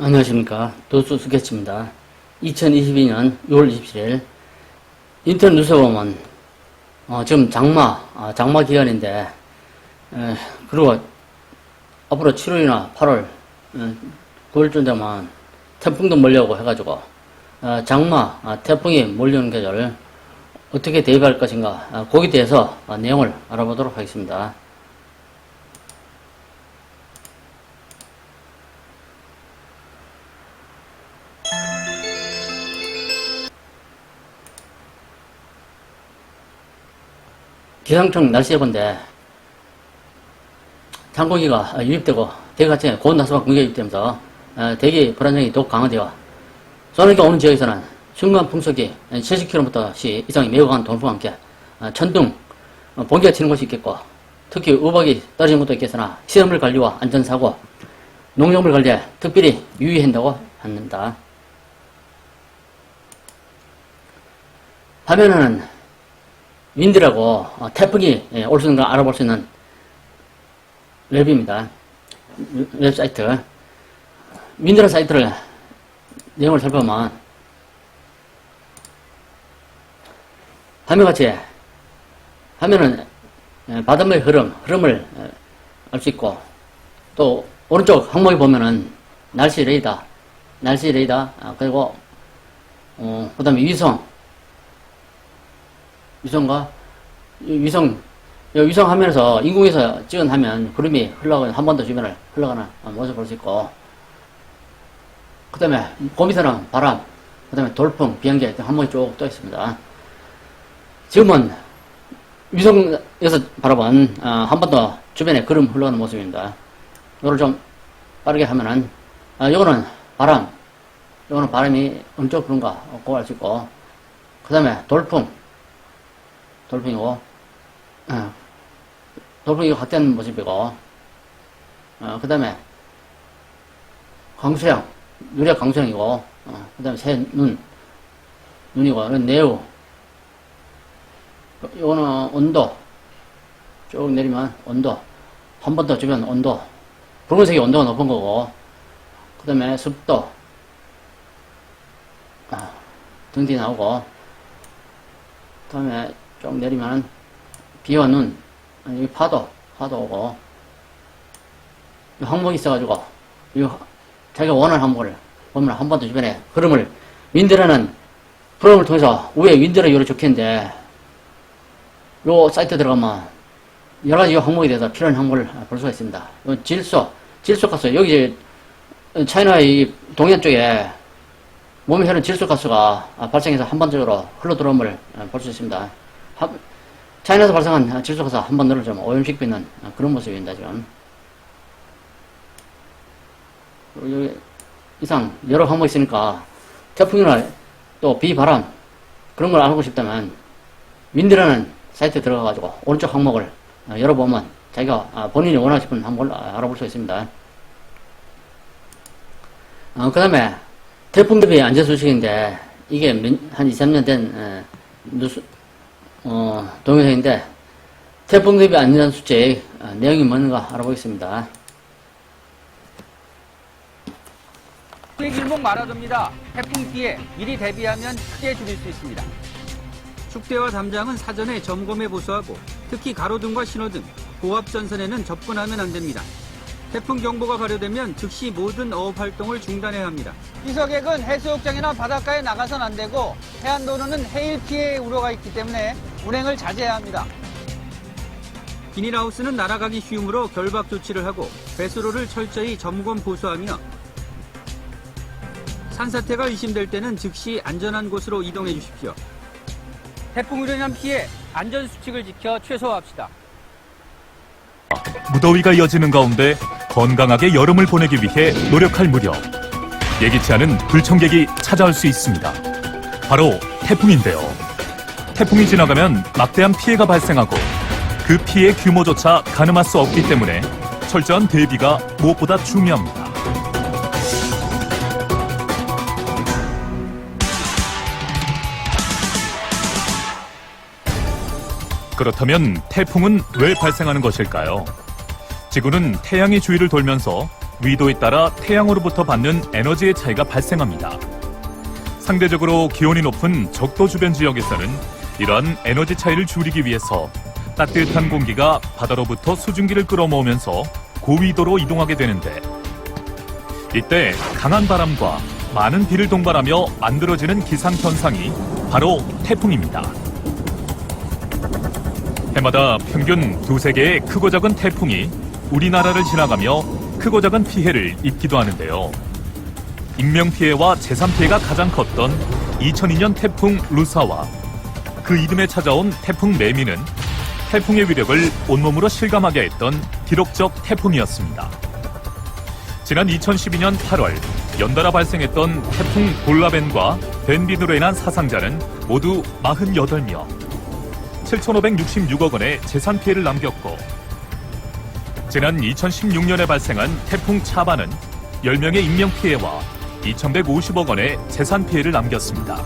안녕하십니까. 도수 스케치입니다. 2022년 6월 27일 인터넷 뉴스에 보면 지금 장마 기간인데 그리고 앞으로 7월이나 8월 9월쯤 되면 태풍도 몰려오고 해가지고 태풍이 몰려오는 계절 어떻게 대비할 것인가 거기에 대해서 내용을 알아보도록 하겠습니다. 기상청 날씨 예보인데 창고기가 유입되고 대기 같은 고온 낮수가 공기가 유입되면서 대기 불안정이 더욱 강화되어 소나기가 오는 지역에서는 순간 풍속이 70km/s 이상의 매우 강한 동풍과 함께 천둥, 번개가 치는 곳이 있겠고 특히 우박이 떨어지는 곳도 있겠으나 시설물 관리와 안전사고, 농작물 관리에 특별히 유의한다고 합니다. 화면에는 윈드라고 태풍이 올 수 있는 걸 알아볼 수 있는 웹입니다. 웹사이트. 윈드라는 사이트를 내용을 살펴보면 화면같이 화면은 바닷물의 흐름을 알 수 있고 또 오른쪽 항목에 보면은 날씨 레이더 그리고 그 다음에 위성 화면에서 인공위에서 찍은 화면 구름이 흘러가는 한 번 더 주변을 흘러가는 모습을 볼 수 있고 그 다음에 그 밑에는 바람, 그 다음에 돌풍, 비행기 항목이 쭉 떠 있습니다. 지금은 위성에서 바라본 한 번 더 주변에 구름 흘러가는 모습입니다. 이거를 좀 빠르게 하면은 이거는 바람이 엄청 부는가 그거 알 수 있고 그 다음에 돌풍이고 돌풍이 확대하는 모습이고 그 다음에 강수량 유력 강수량이고 그 다음에 새 눈이고 이건 내우 이거는 온도 쭉 내리면 온도 한 번 더 주변 온도 붉은색이 온도가 높은 거고 그 다음에 습도 등등이 나오고 그 다음에 쭉 내리면 비와 눈, 여기 파도 오고 이 항목이 있어가지고 자기가 원하는 항목을 보면 한 번 더 주변에 흐름을 윈드라는 프로그램을 통해서 위에 윈드라 요리 적혀있는데 요 사이트 들어가면 여러가지 요 항목에 대해서 필요한 항목을 볼 수가 있습니다. 요 질소가스 여기 차이나의 동해안 쪽에 몸에 흐르는 질소가스가 발생해서 한반도적으로 흘러들어옴을 볼 수 있습니다. 차이나에서 발생한 질소가스 한 번 늘을 좀 오염시키고 있는 그런 모습입니다, 지금. 여기 이상 여러 항목이 있으니까 태풍이나 또 비바람 그런 걸 알고 싶다면 윈드라는 사이트에 들어가가지고 오른쪽 항목을 열어보면 자기가 본인이 원하고 싶은 항목을 알아볼 수 있습니다. 그 다음에 태풍 대비 안전수칙인데 이게 한 2, 3년 된 뉴스 동영상인데 태풍 대비 안전수칙 내용이 뭔가 알아보겠습니다. 길목 말아줍니다. 태풍 피해 미리 대비하면 크게 줄일 수 있습니다. 축대와 담장은 사전에 점검해 보수하고 특히 가로등과 신호등, 고압전선에는 접근하면 안 됩니다. 태풍 경보가 발효되면 즉시 모든 어업 활동을 중단해야 합니다. 이석액은 해수욕장이나 바닷가에 나가선 안 되고 해안도로는 해일 피해 우려가 있기 때문에 운행을 자제해야 합니다. 비닐하우스는 날아가기 쉬우므로 결박 조치를 하고 배수로를 철저히 점검 보수하며 산사태가 의심될 때는 즉시 안전한 곳으로 이동해 주십시오. 태풍으로 인한 피해 안전수칙을 지켜 최소화합시다. 무더위가 이어지는 가운데 건강하게 여름을 보내기 위해 노력할 무렵 예기치 않은 불청객이 찾아올 수 있습니다. 바로 태풍인데요. 태풍이 지나가면 막대한 피해가 발생하고 그 피해 규모조차 가늠할 수 없기 때문에 철저한 대비가 무엇보다 중요합니다. 그렇다면 태풍은 왜 발생하는 것일까요? 지구는 태양의 주위를 돌면서 위도에 따라 태양으로부터 받는 에너지의 차이가 발생합니다. 상대적으로 기온이 높은 적도 주변 지역에서는 이러한 에너지 차이를 줄이기 위해서 따뜻한 공기가 바다로부터 수증기를 끌어모으면서 고위도로 이동하게 되는데, 이때 강한 바람과 많은 비를 동반하며 만들어지는 기상현상이 바로 태풍입니다. 해마다 평균 2~3개의 크고 작은 태풍이 우리나라를 지나가며 크고 작은 피해를 입기도 하는데요. 인명피해와 재산피해가 가장 컸던 2002년 태풍 루사와 그 이듬해 찾아온 태풍 매미는 태풍의 위력을 온몸으로 실감하게 했던 기록적 태풍이었습니다. 지난 2012년 8월 연달아 발생했던 태풍 골라벤과 벤빈으로 인한 사상자는 모두 48명, 7,566억 원의 재산 피해를 남겼고, 지난 2016년에 발생한 태풍 차바는 10명의 인명 피해와 2,150억 원의 재산 피해를 남겼습니다.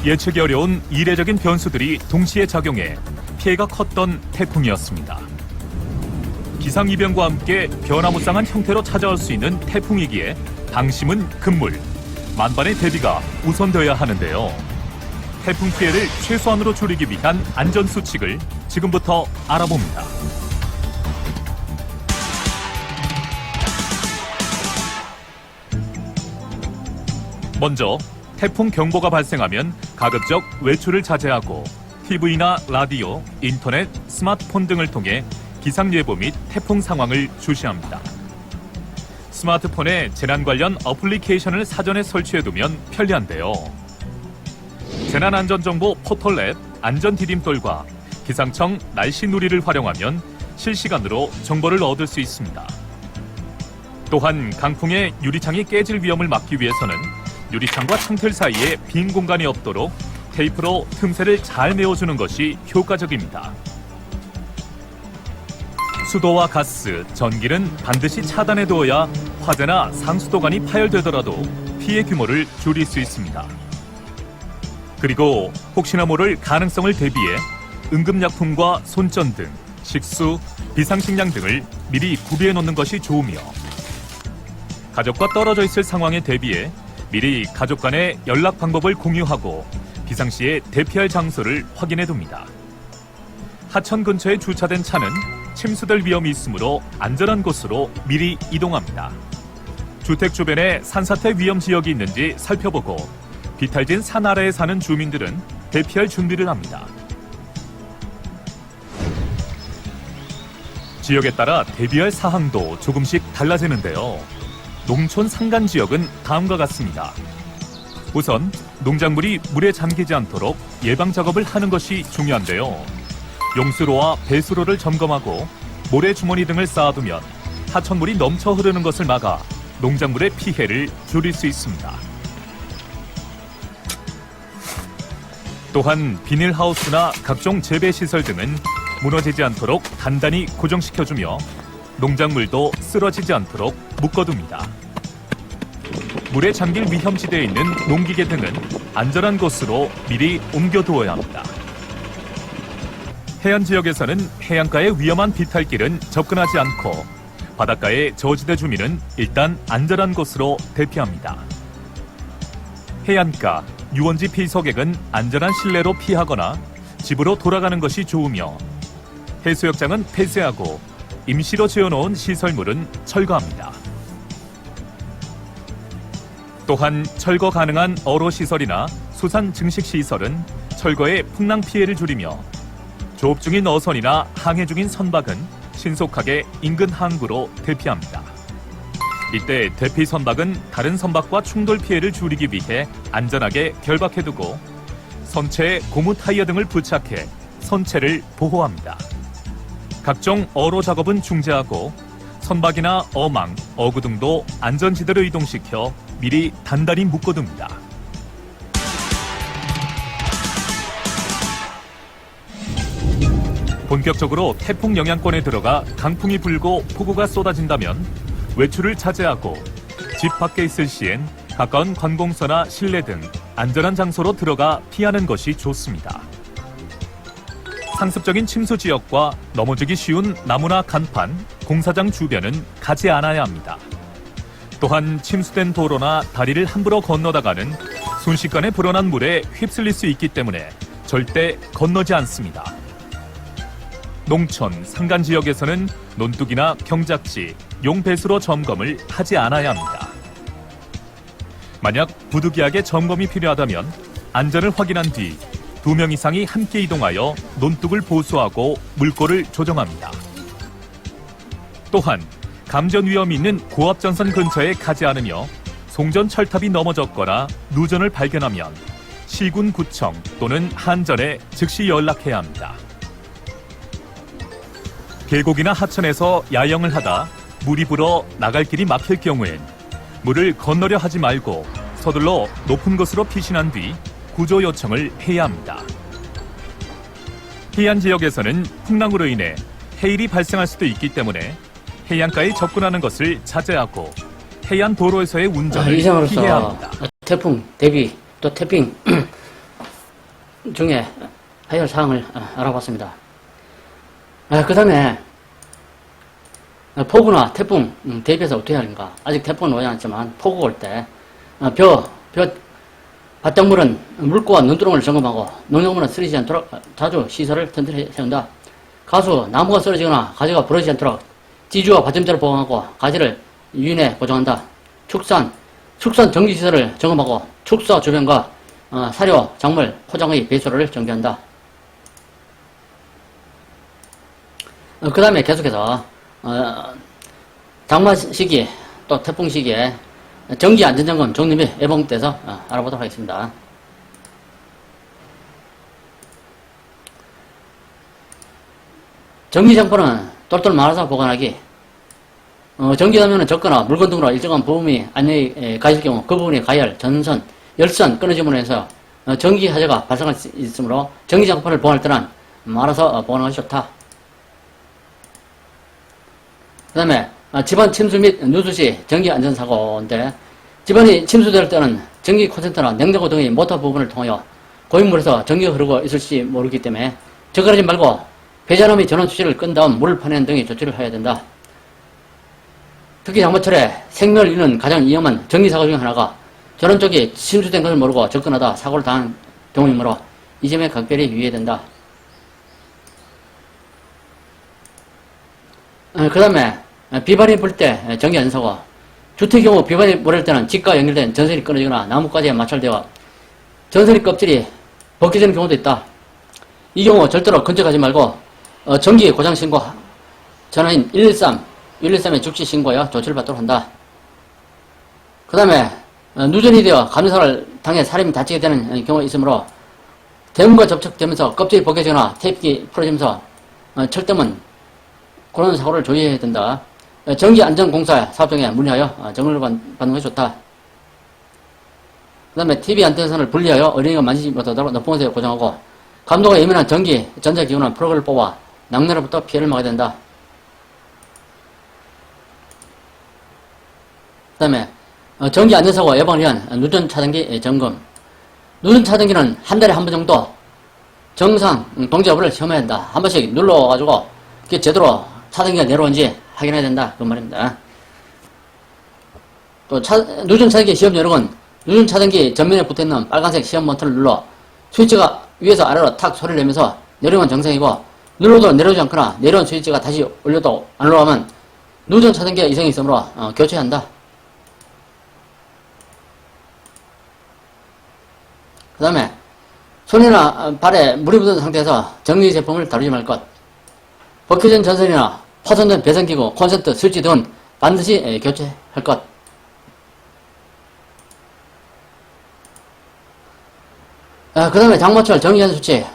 예측이 어려운 이례적인 변수들이 동시에 작용해 피해가 컸던 태풍이었습니다. 기상이변과 함께 변화무쌍한 형태로 찾아올 수 있는 태풍이기에 방심은 금물, 만반의 대비가 우선되어야 하는데요. 태풍 피해를 최소한으로 줄이기 위한 안전수칙을 지금부터 알아봅니다. 먼저 태풍 경보가 발생하면 가급적 외출을 자제하고 TV나 라디오, 인터넷, 스마트폰 등을 통해 기상예보 및 태풍 상황을 주시합니다. 스마트폰에 재난 관련 어플리케이션을 사전에 설치해두면 편리한데요. 재난안전정보 포털 앱 안전디딤돌과 기상청 날씨누리를 활용하면 실시간으로 정보를 얻을 수 있습니다. 또한 강풍에 유리창이 깨질 위험을 막기 위해서는 유리창과 창틀 사이에 빈 공간이 없도록 테이프로 틈새를 잘 메워주는 것이 효과적입니다. 수도와 가스, 전기는 반드시 차단해두어야 화재나 상수도관이 파열되더라도 피해 규모를 줄일 수 있습니다. 그리고 혹시나 모를 가능성을 대비해 응급약품과 손전 등 식수, 비상식량 등을 미리 구비해 놓는 것이 좋으며, 가족과 떨어져 있을 상황에 대비해 미리 가족 간의 연락 방법을 공유하고 비상시에 대피할 장소를 확인해 둡니다. 하천 근처에 주차된 차는 침수될 위험이 있으므로 안전한 곳으로 미리 이동합니다. 주택 주변에 산사태 위험 지역이 있는지 살펴보고 비탈진 산 아래에 사는 주민들은 대피할 준비를 합니다. 지역에 따라 대비할 사항도 조금씩 달라지는데요. 농촌 산간 지역은 다음과 같습니다. 우선 농작물이 물에 잠기지 않도록 예방 작업을 하는 것이 중요한데요. 용수로와 배수로를 점검하고 모래주머니 등을 쌓아두면 하천물이 넘쳐 흐르는 것을 막아 농작물의 피해를 줄일 수 있습니다. 또한 비닐하우스나 각종 재배시설 등은 무너지지 않도록 단단히 고정시켜주며 농작물도 쓰러지지 않도록 묶어둡니다. 물에 잠길 위험지대에 있는 농기계 등은 안전한 곳으로 미리 옮겨두어야 합니다. 해안 지역에서는 해안가의 위험한 비탈길은 접근하지 않고 바닷가의 저지대 주민은 일단 안전한 곳으로 대피합니다. 해안가, 유원지 피서객은 안전한 실내로 피하거나 집으로 돌아가는 것이 좋으며, 해수욕장은 폐쇄하고 임시로 지어놓은 시설물은 철거합니다. 또한 철거 가능한 어로시설이나 수산 증식시설은 철거에 풍랑 피해를 줄이며, 조업 중인 어선이나 항해 중인 선박은 신속하게 인근 항구로 대피합니다. 이때 대피 선박은 다른 선박과 충돌 피해를 줄이기 위해 안전하게 결박해두고 선체에 고무 타이어 등을 부착해 선체를 보호합니다. 각종 어로 작업은 중지하고 선박이나 어망, 어구 등도 안전지대로 이동시켜 미리 단단히 묶어둡니다. 본격적으로 태풍 영향권에 들어가 강풍이 불고 폭우가 쏟아진다면 외출을 자제하고 집 밖에 있을 시엔 가까운 관공서나 실내 등 안전한 장소로 들어가 피하는 것이 좋습니다. 상습적인 침수 지역과 넘어지기 쉬운 나무나 간판, 공사장 주변은 가지 않아야 합니다. 또한 침수된 도로나 다리를 함부로 건너다가는 순식간에 불어난 물에 휩쓸릴 수 있기 때문에 절대 건너지 않습니다. 농촌, 산간 지역에서는 논둑이나 경작지, 용배수로 점검을 하지 않아야 합니다. 만약 부득이하게 점검이 필요하다면 안전을 확인한 뒤 2명 이상이 함께 이동하여 논둑을 보수하고 물꼬를 조정합니다. 또한 감전 위험이 있는 고압전선 근처에 가지 않으며 송전 철탑이 넘어졌거나 누전을 발견하면 시군구청 또는 한전에 즉시 연락해야 합니다. 계곡이나 하천에서 야영을 하다 물이 불어 나갈 길이 막힐 경우엔 물을 건너려 하지 말고 서둘러 높은 곳으로 피신한 뒤 구조 요청을 해야 합니다. 해안 지역에서는 풍랑으로 인해 해일이 발생할 수도 있기 때문에 해안가에 접근하는 것을 자제하고 해안 도로에서의 운전을 이상으로서 피해야 합니다. 태풍 대비 또 태핑 중에 해결 사항을 알아봤습니다. 그 다음에 폭우나 태풍 대비해서 어떻게 하는가. 아직 태풍은 오지 않았지만 폭우가 올 때 바닷물은 물고와 눈두렁을 점검하고 농작물은 쓰러지지 않도록 자주 시설을 튼튼히 세운다. 가수, 나무가 쓰러지거나 가지가 부러지지 않도록 지주와 받침대를 보강하고 가지를 유인해 고정한다. 축산 정지시설을 점검하고 축사 주변과 사료, 작물, 포장의 배수로를 정비한다. 그 다음에 계속해서 장마 시기 또 태풍 시기에 정기 안전점검 정리 및 예방 때에서 알아보도록 하겠습니다. 전기장판은 똘똘 말아서 보관하기. 전기라면은 적거나 물건 등으로 일정한 부품이 안녕히 가실 경우 그 부분이 가열, 전선, 열선 끊어짐으로 해서 전기 화재가 발생할 수 있으므로 전기장판을 보관할 때는 말아서 보관하기 좋다. 그 다음에 집안 침수 및 누수 시 전기 안전사고인데, 집안이 침수될 때는 전기 콘센트나 냉장고 등의 모터 부분을 통하여 고인물에서 전기가 흐르고 있을지 모르기 때문에 접근하지 말고 배전함이 전원 수시를 끈 다음 물을 퍼내는 등의 조치를 해야 된다. 특히 장마철에 생명을 잃는 가장 위험한 전기사고 중 하나가 전원 쪽이 침수된 것을 모르고 접근하다 사고를 당한 경우이므로 이 점에 각별히 유의해야 된다. 그 다음에 비바람이 불 때 전기 안전사고. 주택의 경우 비바람이 불을 때는 집과 연결된 전선이 끊어지거나 나무까지 마찰되어 전선이 껍질이 벗겨지는 경우도 있다. 이 경우 절대로 근처 가지 말고 전기 고장 신고 전화인 113에 즉시 신고하여 조치를 받도록 한다. 그 다음에 누전이 되어 감전사고를 당해 사람이 다치게 되는 경우가 있으므로 대문과 접촉되면서 껍질이 벗겨지거나 테이프가 풀어지면서 철대문 그런 사고를 조심해야 된다. 전기안전공사 사업장에 문의하여 정보를 받는 것이 좋다. 그 다음에 TV 안테나선을 분리하여 어린이가 만지지 못하도록 높은 곳에 고정하고 감도가 예민한 전기, 전자기구나 프로그램을 뽑아 낙뢰로부터 피해를 막아야 된다. 그 다음에 전기 안전사고 예방을 위한 누전차단기 점검. 누전차단기는 한 달에 한 번 정도 정상 동작 여부를 시험해야 한다. 한 번씩 눌러가지고 그게 제대로 차단기가 내려온지 확인해야 된다. 그 말입니다. 또 누전차단기 시험 요령은 누전차단기 전면에 붙어있는 빨간색 시험 버튼을 눌러 스위치가 위에서 아래로 탁 소리를 내면서 내려오면 정상이고 눌러도 내려오지 않거나 내려온 스위치가 다시 올려도 안 올라가면 누전차단기가 이상이 있으므로 교체해야 한다. 그 다음에 손이나 발에 물이 묻은 상태에서 정리 제품을 다루지 말 것. 벗겨진 전선이나 파손된 배선기구, 콘센트, 스위치 등은 반드시 교체할 것. 그 다음에 장마철 정기안수치.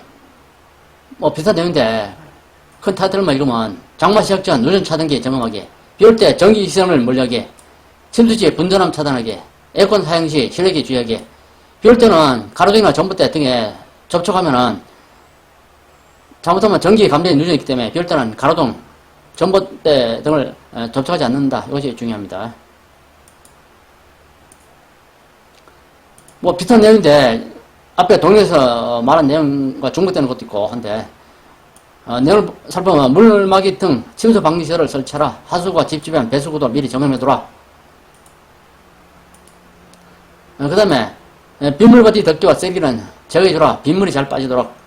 비슷한 내용인데 큰 타이틀만 읽으면 장마 시작 전 누전 차단기 점검하기, 비올 때 전기 시설을 멀리하기, 침수시 분전함 차단하기, 에어컨 사용 시 실외기 주의하기. 비올 때는 가로등이나 전봇대 등에 접촉하면은 잘못하면 전기 감전이 누전이 있기 때문에 비올 때는 가로등, 전봇대 등을 접촉하지 않는다. 이것이 중요합니다. 비슷한 내용인데 앞에 동영에서 말한 내용과 중복되는 것도 있고 한데 내용을 살펴보면 물막이 등 침수 방지 시설을 설치하라. 하수구와 집 주변 배수구도 미리 점검해두라. 그 다음에 빗물 버티 덮개와 쐐기는 제거해주라. 빗물이 잘 빠지도록.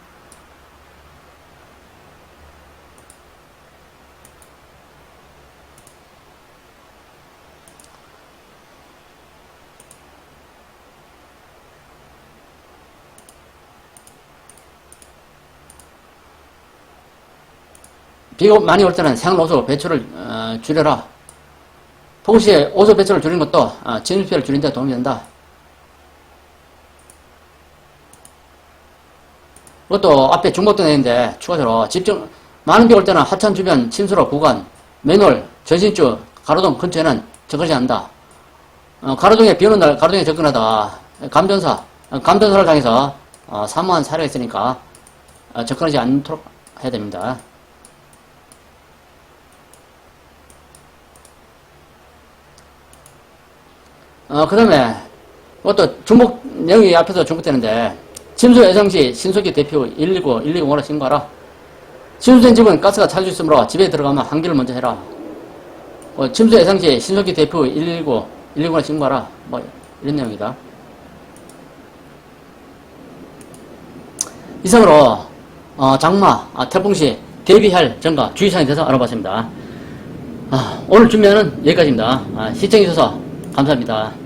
비가 많이 올 때는 생활호수 배출을 줄여라. 폭우시에 호수 배출을 줄이는 것도 침수 피해를 줄이는 데 도움이 된다. 그것도 앞에 중복도 내는데 추가적으로 집중 많은 비 올 때는 하천 주변 침수로 구간, 맨홀, 전신주, 가로등 근처에는 접근하지 않는다. 가로등에 비 오는 날 가로등에 접근하다가 감전사를 당해서 사망한 사례가 있으니까 접근하지 않도록 해야 됩니다. 그 다음에, 그것도 중복, 내용이 앞에서 중복되는데, 침수 예상 시 신속히 대피 119, 120으로 신고하라. 침수된 집은 가스가 찰 수 있으므로 집에 들어가면 환기를 먼저 해라. 침수 예상 시 신속히 대피 119, 120으로 신고하라. 뭐, 이런 내용이다. 이상으로, 장마, 태풍 시 대비할 점과 주의사항에 대해서 알아봤습니다. 오늘 준비는 여기까지입니다. 시청해주셔서 감사합니다.